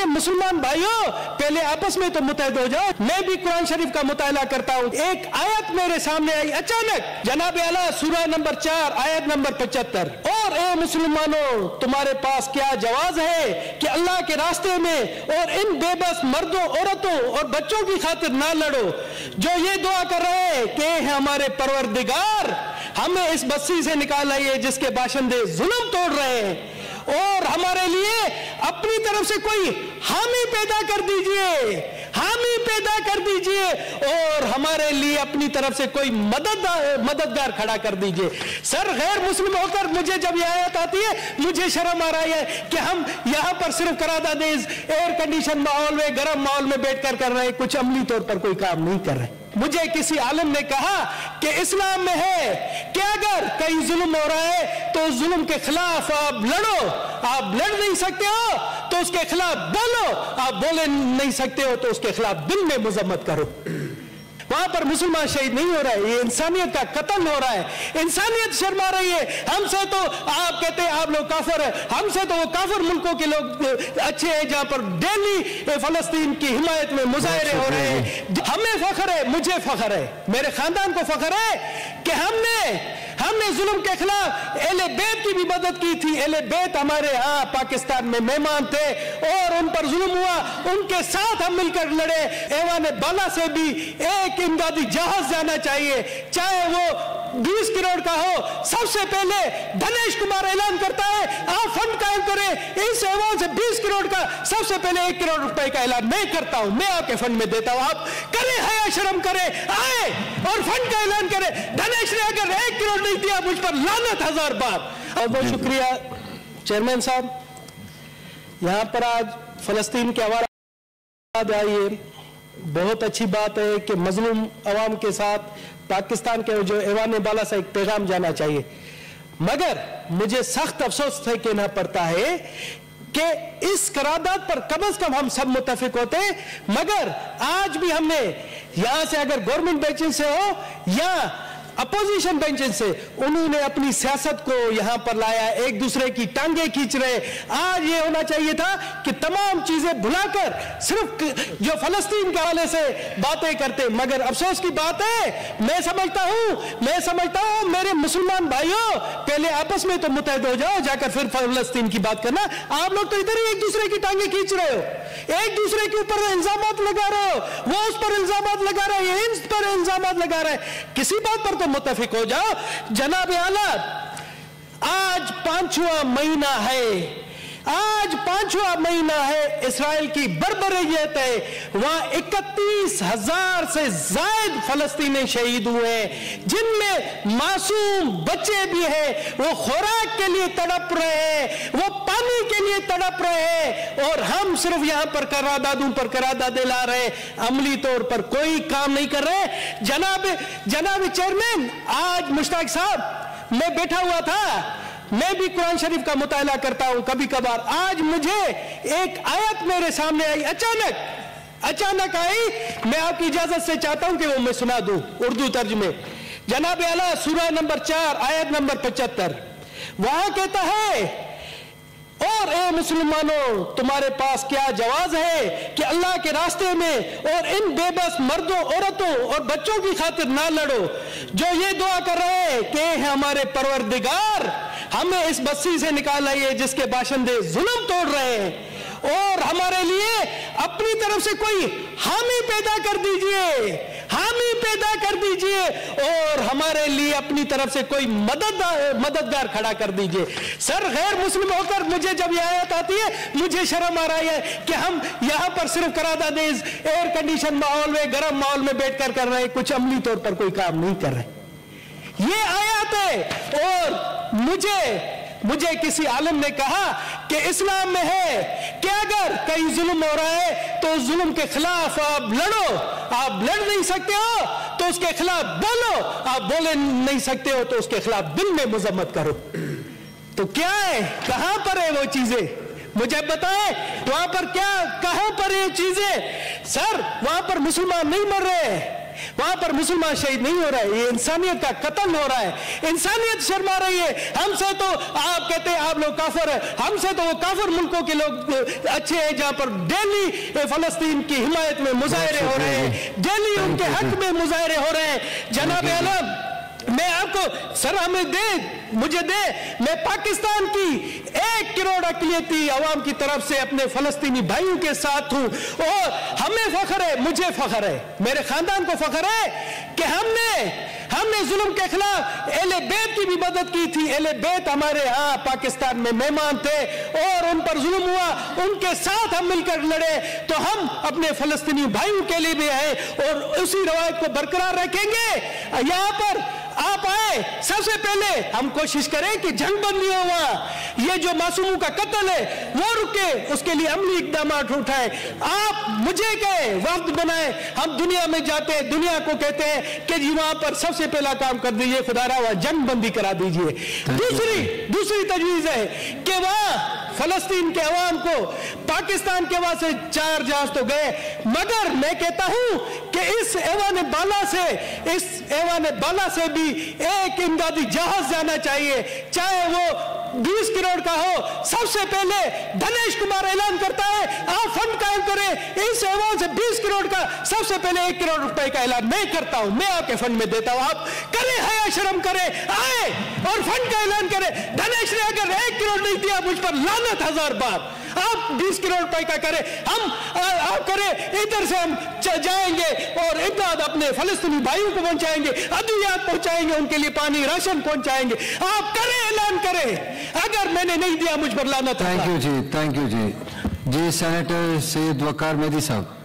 मेरे मुसलमान भाइयों, पहले आपस में तो मुतहद हो जाओ। मैं भी कुरान शरीफ का मुताला करता हूँ। एक आयत मेरे सामने आई अचानक, जनाब आला सूरह नंबर 4 आयत नंबर 75, और ए मुसलमानों तुम्हारे पास क्या जवाज है कि अल्लाह के रास्ते में और इन बेबस मर्दों, औरतों और बच्चों की खातिर ना लड़ो, जो ये दुआ कर रहे हैं कि हमारे परवरदिगार हमें इस बस्ती से निकाल लाइए जिसके बाशिंदे जुल्म तोड़ रहे हैं, और हमारे लिए अपनी तरफ से कोई हामी पैदा कर दीजिए, हामी पैदा कर दीजिए, और हमारे लिए अपनी तरफ से कोई मददगार खड़ा कर दीजिए। सर, गैर मुस्लिम होकर मुझे जब यह आयत आती है मुझे शर्म आ रही है कि हम यहाँ पर सिर्फ करारदादेज एयर कंडीशन माहौल में, गर्म माहौल में बैठकर कर रहे हैं, कुछ अमली तौर पर कोई काम नहीं कर रहे। मुझे किसी आलिम ने कहा कि इस्लाम में है कि अगर कहीं जुल्म हो रहा है तो जुल्म के खिलाफ आप लड़ो, आप लड़ नहीं सकते हो तो उसके खिलाफ बोलो, आप बोले नहीं सकते हो तो उसके खिलाफ दिल में मजम्मत करो। वहां पर मुसलमान शहीद नहीं हो रहा है, ये इंसानियत का कत्ल हो रहा है। इंसानियत शर्मा रही है। हमसे तो आप कहते हैं आप लोग काफिर है, हमसे तो वो काफिर मुल्कों के लोग अच्छे हैं जहां पर डेली फलस्तीन की हिमायत में मुजाहरे हो रहे हैं। हमें फख्र है, मुझे फख्र है, मेरे खानदान को फख्र है कि हमने जुल्म के खिलाफ अहले बैत की भी मदद की थी। अहले बैत हमारे यहाँ पाकिस्तान में मेहमान थे और उन पर जुल्म हुआ, उनके साथ हम मिलकर लड़े। ऐवान बाला से भी एक इमदादी जहाज जाना चाहिए, चाहे वो 20 करोड़ का हो। सबसे पहले धनेश कुमार ऐलान करता है आप फंड कायम करें, इस ऐवान से 20 करोड़ का सबसे पहले 1 करोड़ रुपए का ऐलान मैं करता हूं, मैं आपके फंड में देता हूं, आप करें, हया शर्म करें, आए और फंड का ऐलान करें। धनेश ने अगर 1 करोड़ नहीं दिया मुझ पर लानत 1000 बार। और बहुत शुक्रिया चेयरमैन साहब, यहां पर आज फलस्तीन के हवाले आई है। बहुत अच्छी बात है कि मजलूम अवाम के साथ पाकिस्तान के जो ऐवान बाला से एक पैगाम जाना चाहिए, मगर मुझे सख्त अफसोस से कहना पड़ता है कि इस करारदाद पर कम से कम हम सब मुत्तफिक होते, मगर आज भी हमने यहां से अगर गवर्नमेंट बेंचेस से हो या अपोजिशन बेंचेस से, उन्होंने अपनी सियासत को यहां पर लाया, एक दूसरे की टांगे खींच रहे। आज ये होना चाहिए था कि तमाम चीजें भुलाकर सिर्फ जो फलस्तीन के हवाले से बातें करते, मगर अफसोस की बात है, मैं समझता हूं मेरे मुसलमान भाइयों, पहले आपस में तो मुतहद हो जाओ, जाकर फिर फलस्तीन की बात करना। आप लोग तो इधर ही एक दूसरे की टांगे खींच रहे हो, एक दूसरे के ऊपर इल्जामात लगा रहे हो, वो उस पर इल्जामात लगा रहे हैं, इन पर इल्जामात लगा रहे हैं। किसी बात पर तो मुत्तफिक हो जाओ। जनाब आला, आज 5वां महीना है, आज 5वां महीना है, इसराइल की बर्बरियत है, वहां 31,000 से ज्यादा फलस्तीनी शहीद हुए, जिनमें मासूम बच्चे भी हैं, वो खुराक के लिए तड़प रहे हैं, वो पानी के लिए तड़प रहे हैं, और हम सिर्फ यहां पर करारदादों पर करारदादे ला रहे, अमली तौर पर कोई काम नहीं कर रहे। जनाब चेयरमैन, आज मुश्ताक साहब, मैं बैठा हुआ था, मैं भी कुरान शरीफ का मुताला करता हूं कभी कभार। आज मुझे एक आयत मेरे सामने आई अचानक आई, मैं आपकी इजाजत से चाहता हूं कि वो मैं सुना दूं उर्दू तर्जमे। जनाब आला सूरह नंबर 4 आयत नंबर 75, वहां कहता है, और ए मुसलमानों तुम्हारे पास क्या जवाज है कि अल्लाह के रास्ते में और इन बेबस मर्दों, औरतों और बच्चों की खातिर ना लड़ो, जो ये दुआ कर रहे हैं कि हमारे परवरदिगार हमें इस बस्ती से निकाल लाइए जिसके बाशिंदे जुल्म तोड़ रहे हैं, और हमारे लिए अपनी तरफ से कोई हामी पैदा कर दीजिए, हामी पैदा कर दीजिए, और हमारे लिए अपनी तरफ से कोई मददगार खड़ा कर दीजिए। सर, गैर मुस्लिम होकर मुझे जब यह आयत आती है मुझे शर्म आ रही है कि हम यहां पर सिर्फ करारदादेज एयर कंडीशन माहौल में, गर्म माहौल में बैठकर कर रहे हैं, कुछ अमली तौर पर कोई काम नहीं कर रहे। ये आयत है, और मुझे किसी आलिम ने कहा कि इस्लाम में है कि अगर कहीं जुल्म हो रहा है तो जुल्म के खिलाफ आप लड़ो, आप लड़ नहीं सकते हो तो उसके खिलाफ बोलो, आप बोले नहीं सकते हो तो उसके खिलाफ दिल में मजम्मत करो। तो क्या है, कहां पर है वो चीजें, मुझे बताएं, वहां पर क्या, कहां पर ये चीजें? सर, वहां पर मुसलमान नहीं मर रहे, वहां पर मुसलमान शहीद नहीं हो रहा है, ये इंसानियत का कत्ल हो रहा है, इंसानियत शर्मा रही है। हमसे तो आप कहते हैं आप लोग काफिर है, हमसे तो वो काफिर मुल्कों के लोग अच्छे हैं जहां पर डेली फलस्तीन की हिमायत में मुजाहरे हो रहे हैं, डेली उनके हक में मुजाहरे हो रहे हैं। जनाब आला, मैं आपको सर हमें मुझे दे, मैं पाकिस्तान की 1 करोड़ अक़लियती अवाम की तरफ से अपने फलस्तीनी भाइयों के साथ हूं और हमें फख्र है, मुझे फख्र है, मेरे खानदान को फख्र है कि हमने जुल्म के खिलाफ अहले बैत की भी मदद की थी। अहले बैत हमारे यहाँ पाकिस्तान में मेहमान थे और उन पर जुल्म हुआ, उनके साथ हम मिलकर लड़े, तो हम अपने फलस्तीनी भाइयों के लिए भी आए और उसी रवायत को बरकरार रखेंगे। यहाँ पर आप आए, सबसे पहले हम कोशिश करें कि जंग बंदी हो, वहां ये जो मासूमों का कत्ल है वो रुके, उसके लिए अमली इकदाम उठाए। आप मुझे कहे वफ्द बनाए, हम दुनिया में जाते हैं, दुनिया को कहते हैं कि जी वहां पर सबसे पहला काम कर दीजिए, खुदारा हुआ जंग बंदी करा दीजिए। दूसरी तजवीज है कि वहां फलस्तीन के अवाम को पाकिस्तान के वहां से 4 जहाज तो गए, मगर मैं कहता हूं कि इस ऐवान बाला से भी एक इमदादी जहाज जाना चाहिए, चाहे वो 20 करोड़ का हो। सबसे पहले धनेश कुमार ऐलान करता है आप फंड कायम करें, इस ऐवान से 20 करोड़ का सबसे पहले 1 करोड़ रुपए का ऐलान मैं करता हूं, मैं आपके फंड में देता हूं, आप करें, हया शर्म करें, आए और फंड का ऐलान करें। धनेश ने अगर 1 करोड़ नहीं दिया, मुझ पर लानत 1000 बार, आप 20 करोड़ रुपए का करें, आप करें, इधर से हम जाएंगे और इमदाद अपने फलस्तीनी भाइयों को पहुंचाएंगे, अद्वियात पहुंचाएंगे, उनके लिए पानी राशन पहुंचाएंगे, आप करें, ऐलान करें। अगर मैंने नहीं दिया मुझ पर लानत। Thank you ji, thank you ji. जी सेनेटर सैयद वकार मेहदी साहब।